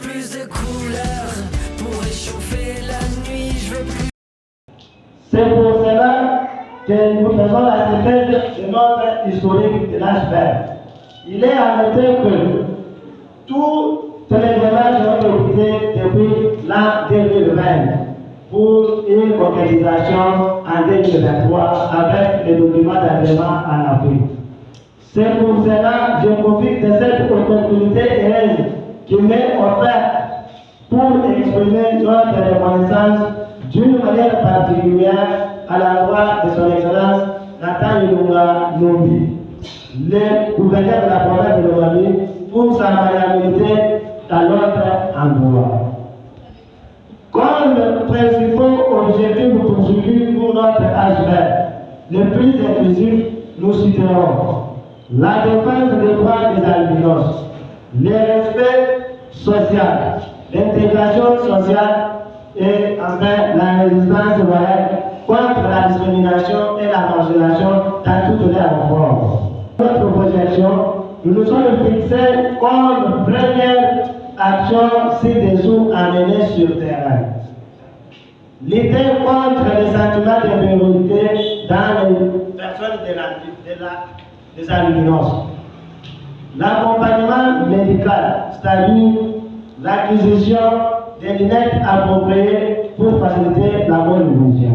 plus de couleurs pour réchauffer la nuit, je veux plus. C'est pour cela que nous faisons la synthèse de notre historique de l'âge vert. Il est à noter que toutes les démarches ont été prises depuis l'an 2020 pour une organisation en 2023 avec les documents d'agrément en Afrique. C'est pour cela que je profite de cette opportunité heureuse qui m'est offerte pour exprimer notre reconnaissance d'une manière particulière à l'endroit de son Excellence Nathan Ilunga Numbi, le gouverneur de la province de Lomami, pour sa maniabilité dans notre endroit. Comme principal objectif poursuivi pour notre âge vert, le plus inclusif, nous citerons la défense des droits des albinos, le respect social, l'intégration sociale et enfin la résistance loyale contre la discrimination et la marginalisation dans toutes leurs formes. Notre projection, nous nous sommes fixés comme première action ci-dessous à mener sur terrain. Lutter contre les sentiments d'infériorité dans les personnes des albinos. L'accompagnement médical, c'est-à-dire l'acquisition des lunettes appropriées pour faciliter la bonne vision.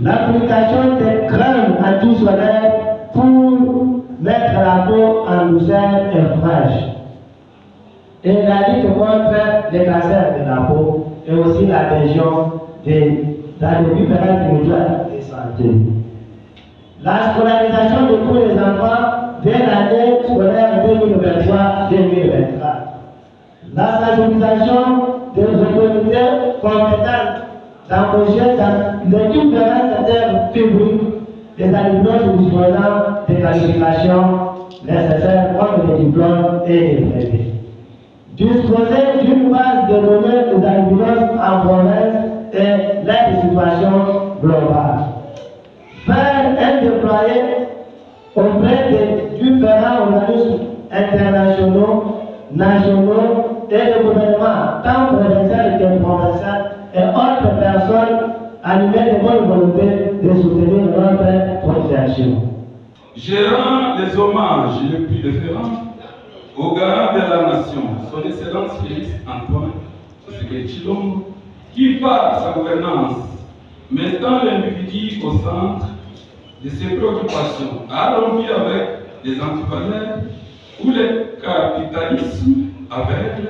L'application des crèmes anti-solaires pour mettre la peau en douceur et fraîche. Et la lutte contre les cancers de la peau et aussi l'adhésion dans les différentes mutuelles de santé. La scolarisation de tous les enfants dès l'année scolaire 2023-2024. La sensibilisation des autorités compétentes d'embaucher dans les différents secteurs publics des albinos disposant des qualifications nécessaires comme les diplômes et les brevets. Disposer d'une base de données des albinos en province et leur situation globale. Faire un déployé auprès des différents organismes internationaux, nationaux et de gouvernements, tant provinciaux que provinciaux, et autres personnes animées de bonne volonté de soutenir notre projection. Je rends les hommages les plus déférents au garant de la nation, son Excellence Félix Antoine Tshisekedi Tshilombo, qui par sa gouvernance, mettant l'individu au centre de ses préoccupations, a rompu avec les antivaleurs ou le capitalisme aveugle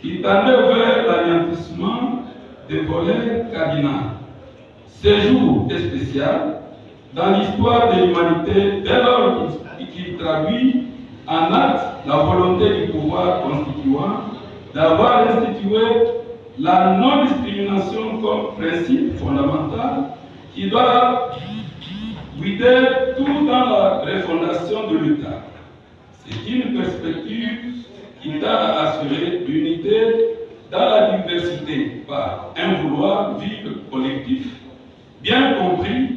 qui tendait vers l'anéantissement des volets cardinaux. Ce jour est spécial dans l'histoire de l'humanité dès lors qu'il traduit en acte la volonté du pouvoir constituant d'avoir institué la non-discrimination comme principe fondamental qui doit guider tout dans la refondation de l'État. C'est une perspective qui tend à assurer l'unité dans la diversité par un vouloir vivre collectif, bien compris,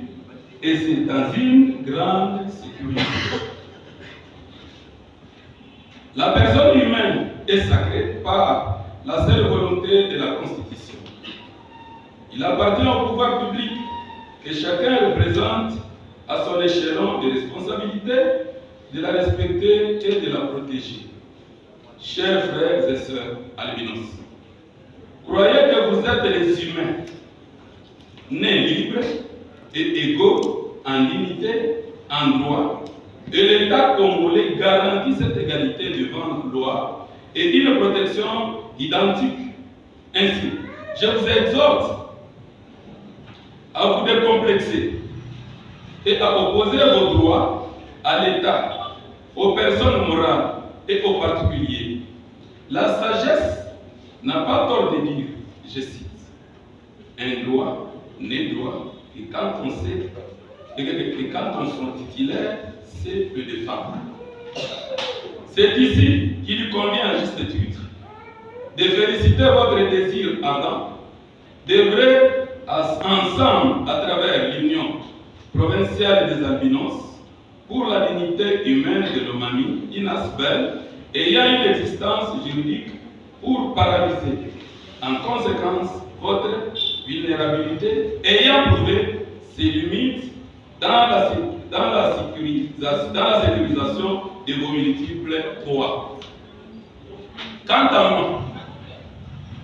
et c'est dans une grande sécurité. La personne humaine est sacrée par la seule volonté de la Constitution. Il appartient au pouvoir public que chacun représente à son échelon de responsabilité de la respecter et de la protéger. Chers frères et sœurs albinos, croyez que vous êtes les humains, nés libres et égaux en dignité, en droit, et l'État congolais garantit cette égalité devant la loi et une protection identique. Ainsi, je vous exhorte à vous décomplexer et à opposer vos droits à l'État, aux personnes morales et aux particuliers. La sagesse n'a pas tort de dire, je cite, un droit n'est droit que quand on sait et quand on son titulaire sait le défendre. C'est ici qu'il convient à juste titre de féliciter votre désir ardent, d'œuvrer ensemble à travers l'Union provinciale des albinos pour la dignité humaine de l'Omami, une aspect ayant une existence juridique pour paralyser en conséquence votre vulnérabilité ayant prouvé ses limites dans la sécurisation de vos multiples droits. Quant à moi,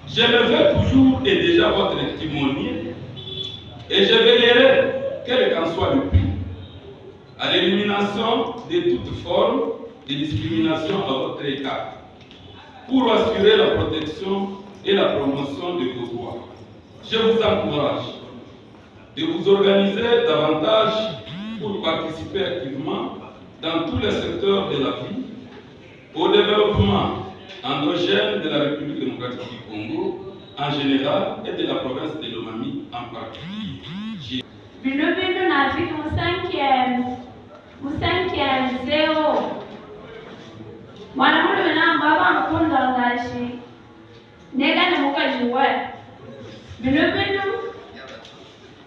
je me fais toujours et déjà votre timonier et je veillerai, quel qu'en soit le prix, à l'élimination de toute forme de discrimination à votre égard, pour assurer la protection et la promotion de vos droits. Je vous encourage de vous organiser davantage pour participer activement dans tous les secteurs de la vie au développement endogène de la République démocratique du Congo en général et de la province de Lomami en particulier. Bino nafiki musankiya mzeo mwanamume na baba mkunda ngashi nega ni mukajiwe bino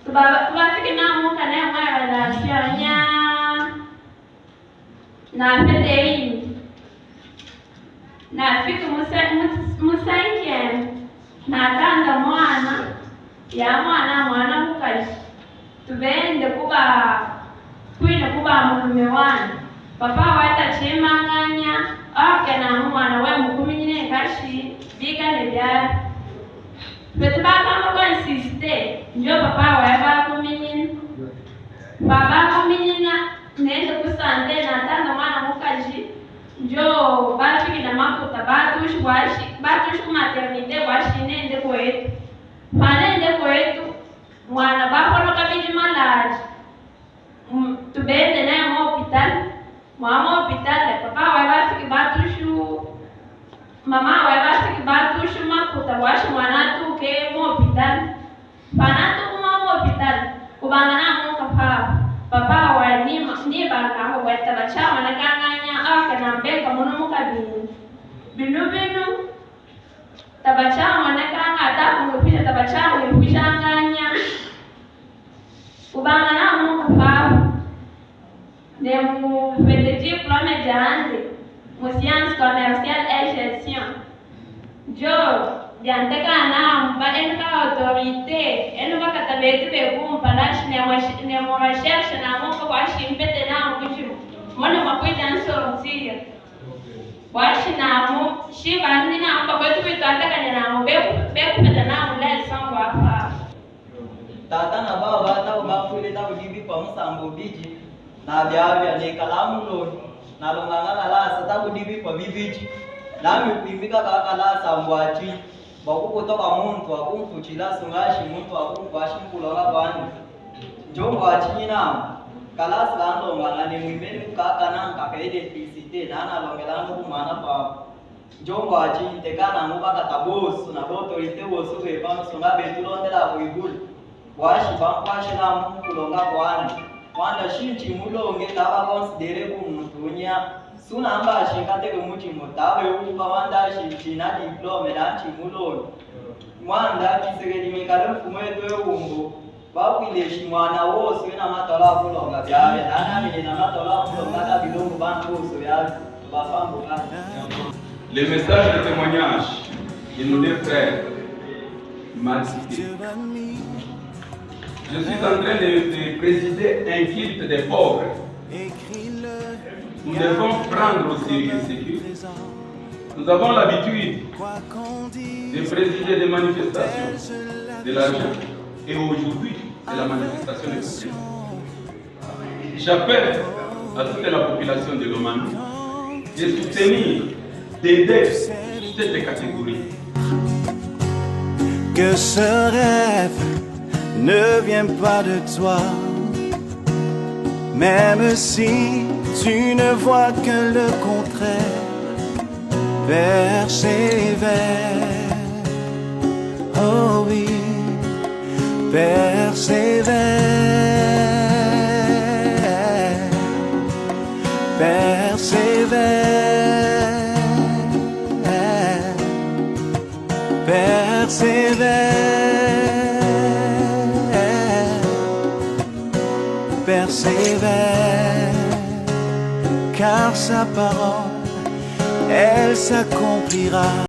tubafiki na muka na mwa la fianya na pedei nafiki musankiya na tanga mwana mukaji tubende kwina kuba mulume wana papa watachimanganya akena mwana we mukuminyine kashi bigane byari betubakamba kwa insiste njo papa wae bakuminyine baba kuminyina nende kusande natanga mwana mukaji njo bafikina makuta batushi kumaternite washi nende kwetu panende kwetu mwana bakoloka bili malaji tubende naye mwa hopital papa wae bafiki batushu mama wae bafiki batushu makuta washi mwana tuke mu hopital panatu kuma hopital kubangana muka papa wae ni baka wae tabachama na kanganya akana mbeka muno muka binu tabachama na kanga atakumupita tabachama kushanganya kubangana muka de mon diplôme d'ande mon sciences commerciales et gestion jo dianteka na mba enka autorité eno bakatabetu bekumpa nashi ne mo recherche na mo washi mpete na mkujimu mwana makwita nsorotira washi na mo shiba ndi na mba kwetu bitandaka na mo beku pete na mo lesson kwa fa tata na baba ta bafule ta bibi kwa msambo biji na byabya ne kalamu lo na longanga la sata kudibi kwa bibiji nami kuimika kala sambwachi bakukutoka muntu akumfuchila sungashi muntu akumfashi mkulonga bani njongo achina kala sando ngane mwimeni kaka na kaka identity na longelano kumana pa njongo achinte kana mubaka tabosu na boto ite bosu ke pano sunga betulonde la kuigul washi bankwashi na mkulonga bani wanda shinchi mulonge taba considere kumutunya suna amba shinkate kumuchi motawe uba wanda shinchi na diplome na chimulonge wanda kisegeli mikalo fumeto yumbo bakwile shimwana wose na matola kulonga byawe nana bile na matola kulonga na bilongo bantu wose byawe bafambo ka. Le message de témoignage de nos deux frères m'a cité. Je suis en train de présider un culte des pauvres. Nous devons prendre au sérieux ce culte. Nous avons l'habitude de présider des manifestations de l'argent. Et aujourd'hui, c'est la manifestation des pauvres. J'appelle à toute la population de Lomami de soutenir, d'aider cette catégorie. Que ce rêve ne vient pas de toi, même si tu ne vois que le contraire. Persévère, oh oui, persévère, persévère, persévère. Persévère, car sa parole, elle s'accomplira.